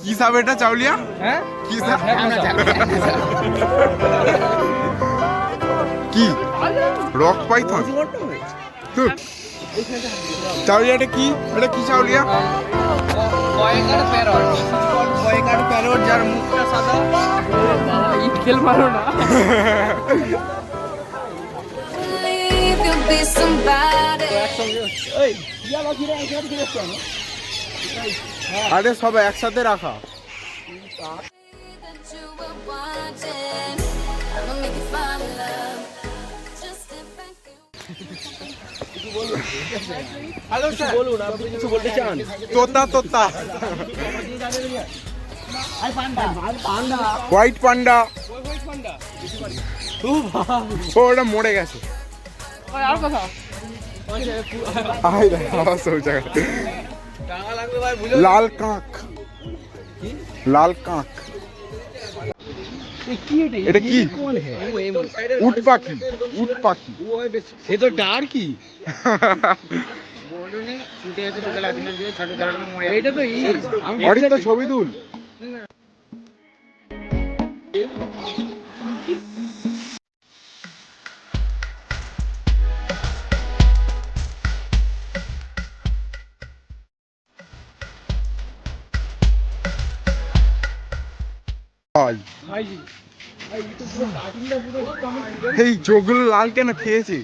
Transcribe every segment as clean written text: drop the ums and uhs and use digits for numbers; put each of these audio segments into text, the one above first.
কি সাপ এটা চাউলিয়া? হ্যাঁ কি সাপ? কি রক পাইথন? চাউলিয়াটা কি? এটা কি চাউলিয়া? কয়েকার প্যারট, কয়েকার প্যারট যার মুখটা সাদা। বাবা ইট খেল মারো না। আরে সব একসাথে রাখা। হ্যালো স্যার, বলুন আপনি কিছু বলতে চান? তোতা তোতা, হোয়াইট পান্ডা। ও ওটা মরে গেছে। আর কথা লাল কাঁক, লাল কাঁক। এটা কি? উট পাখি, উট পাখি। সে তো ডার কি? এইটা তো অরিত তো ছবি তুল। এই চোখগুলো লাল কেন? খেয়েছি।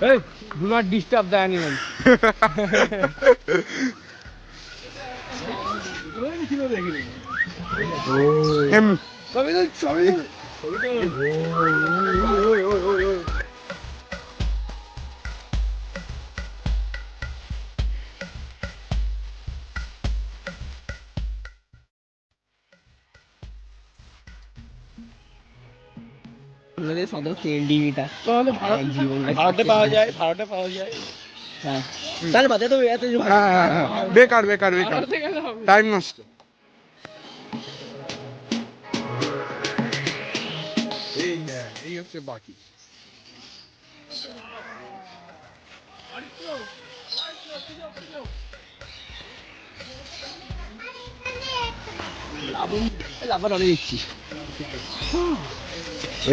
Hey, do not disturb the animal. ভারতে পাওয়া যায়, ভারতে পাওয়া যায়। তাহলে বাদে তো এত বেকার বেকার বেকার, টাইম নষ্ট। এই হচ্ছে বাকি।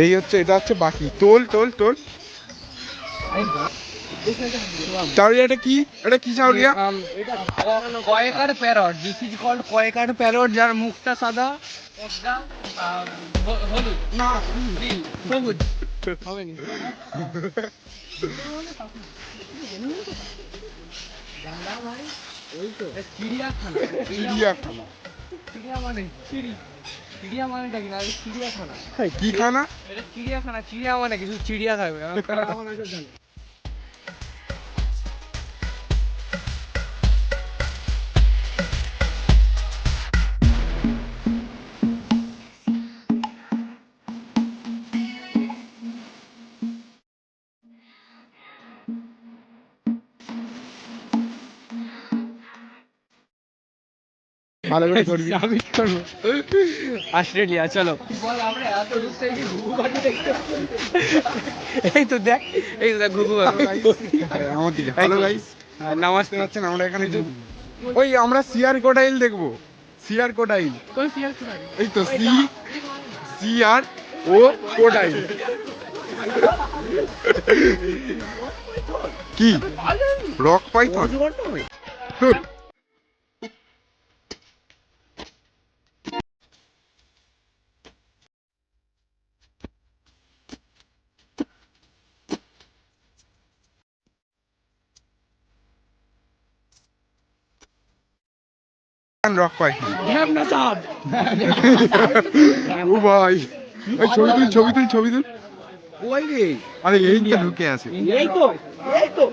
এই হচ্ছে, এটা হচ্ছে বাকি। তোল তোল তোল। চাউলিয়া এটা কি? এটা কি চাউলিয়া? Quaker parrot, this is called Quaker parrot যার মুখটা সাদা, একদম হলুদ না নীল সবুজ হবে নি। চিড়িয়াখানা, চিড়িয়াখানা। চিড়িয়া মানে চিড়ি, চিড়িয়া মানেটা কি না? চিড়িয়াখানা। কি খানা? এটা চিড়িয়াখানা, চিড়িয়া মানে কিছু চিড়িয়া খাবে। ভালো করে ধরবি। আমি করবো অস্ট্রেলিয়া। চলো এই তো দেখ, এই তো দেখ ঘুঘু। আমার দিকে হ্যালো গাইস, নমস্তে। পাচ্ছেন আমরা এখানে ওই আমরা সিআর কোডাইল দেখবো। সিআর কোডাইল, কোন সিয়ার কোথায়? এই তো সিআর ও কোডাইল। কি রক পাইথন? Rock python. ও ভাই, ওই ছবি তুল ছবি তুল ছবি তুল। ওই রে, আরে এই তো ঢুকে আছে। এই তো, এই তো।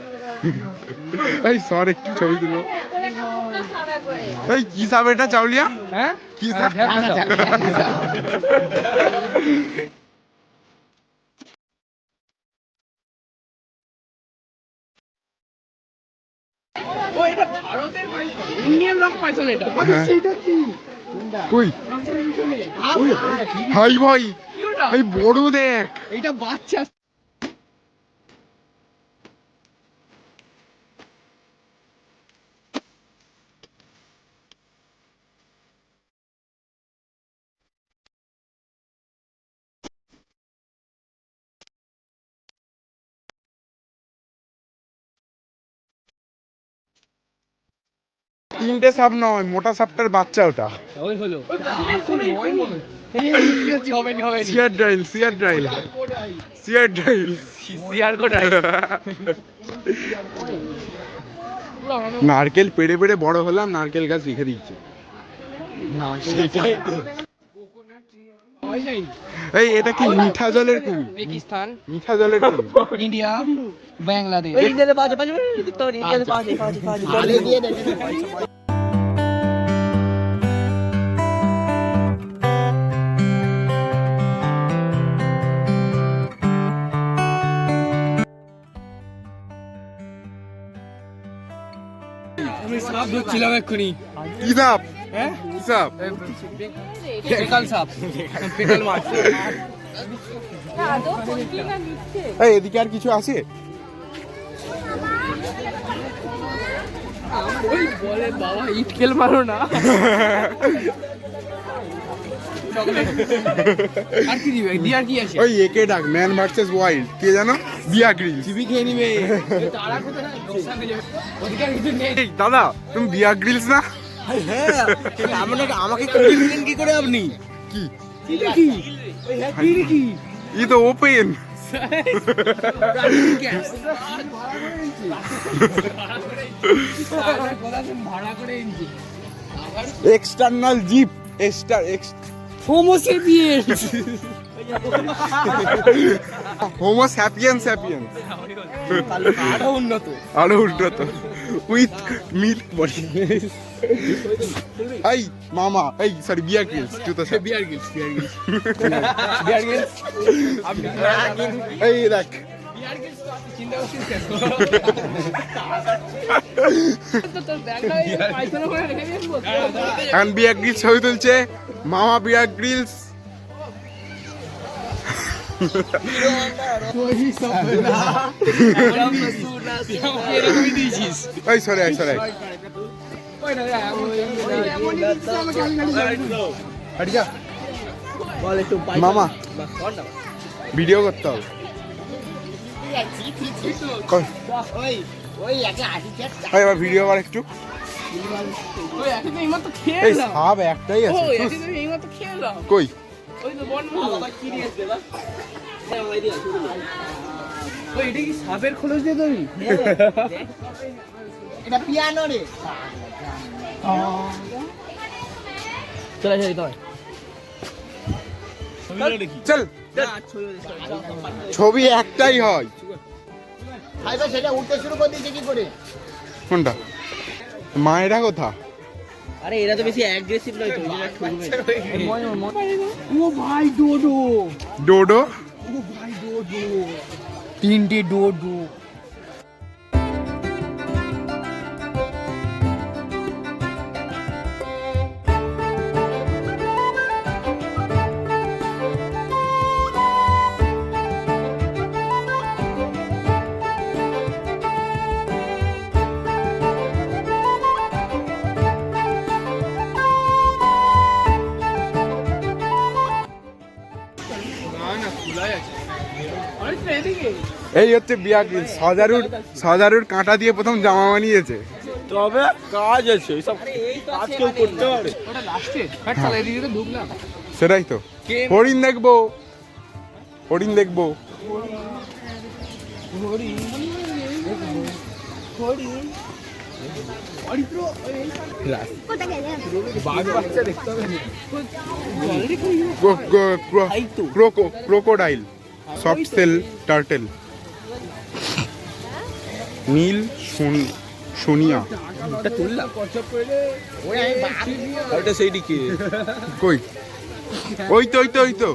এই সর একটু ছবি তুলো। এই কি সাপ এটা চাউলিয়া? হ্যাঁ কি সাপ? ও এটা ভারতের পাইথন, ইন্ডিয়ান রক পাইথন এটা। হ্যাঁ। সেটা কি? কই হাই ভাই এই বড় দেখ এইটা বাচ্চা তিনটে সাপ নয় মোটা সাপটার বাচ্চা ওটা ওই হলো হবে সিয়ার ড্রাইল সিয়ার কোটাই নারকেল পেড়ে পেড়ে বড় হলাম নারকেল গাছ রেখে দিচ্ছে এই এটা কি মিঠা জলের কুমির পাকিস্তান মিঠা জলের কুমির ইন্ডিয়া বাংলাদেশ আমি সাপ ধরছিলাম এক্ষুনি কি সাপ হ্যাঁ কি সাপ পেকাল সাপ পেকাল মাছ এই এদিকে আর কিছু আছে ওই বলে বাবা ইটকেল মারো না আর কি দিবে দিয়ার কি আছে ওই একে ডাক ম্যান ভার্সেস ওয়াইল্ড কে জানো বিয়া গ্রিল জিবি খেয়ে নিবে তারা কোথায় ওদিকে আর কিছু নেই এই দাদা তুমি বিয়া গ্রিলস না হ্যাঁ আমাকে কি করে আপনি কি কি কি ই তো ওপেন ভাড়া করে এনেছি এক্সটার্নাল জিপ হোমো সেপিয়েন্স হোমো স্যাপিয়েন্স আরো উন্নত আরো উন্নত উইথ মিল্ক বডি এই মামা এই সরি বিয়ার গ্রিলস জুতো বিয়ার গিলস আপনি এই দেখ বিয়ার গিলস তো আপনি চিন্তা করছেন তো তোর ব্যাগটা পাইছনা করে রেখে দিয়েছ এখন বিয়ার গ্রিলস ছবি তুলছে মামা বিয়ার গ্রিলস এই সরি মামা ভিডিও করতে হবে এবার ভিডিও কর একটু এই সাপ একটাই আছে কই সাপের খোলস দিয়ে তৈরি এটা পিয়ানো রে চলে যাই তো চল ছবি একটাই হয় ভাইবা সেটা উঠতে শুরু করে দিয়েছে কি করে কোনটা মায়েরা কোথা আরে এরা তো বেশি অ্যাগ্রেসিভ নয় তো ও ভাই ডোডো ডোডো ও ভাই ডোডো তিনটে ডোডো এই হচ্ছে বিয়া গ্রিল সাজারুর কাঁটা দিয়ে প্রথম জামা বানিয়েছে তবে কাজ আছে সব কাজ কেউ করতে পারে ওটা লাস্টে হ্যাট চালাই দিয়ে তো ঢুকলাম সেটাই তো হরিণ দেখবো ক্রোকোডাইল সফট সেল টার্টেল নীল সোনিয়া ওটা সেই দিকে কই ওই তো